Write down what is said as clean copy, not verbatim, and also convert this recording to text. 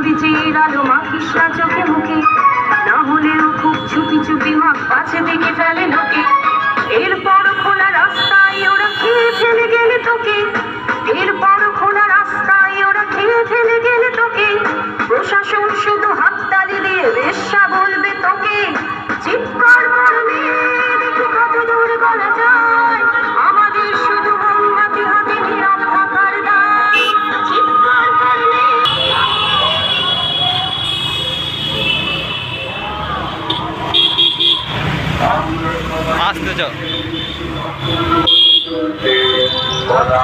বিজের আলো মাখিস না চোখে মুখে, না হলেও খুব চুপি চুপি মাখ পাছে দেখে ফেলে লোকে। এরপর খোলা রাস্তায় ওরা খেয়ে ফেলে গেলে তোকে, এরপর খোলা রাস্তায় ওরা খেয়ে ফেলে গেলে তোকে। প্রশাসন শুধু হাততালি দিয়ে বেশ্যা বলবে তোকে। চিৎকার করবে দেখি কত দূর বলা যায়, আমাদের শুধু মোমবাতি হাতে নীরব থাকার দায়। চিৎকার করলে আসতে যাও। বলা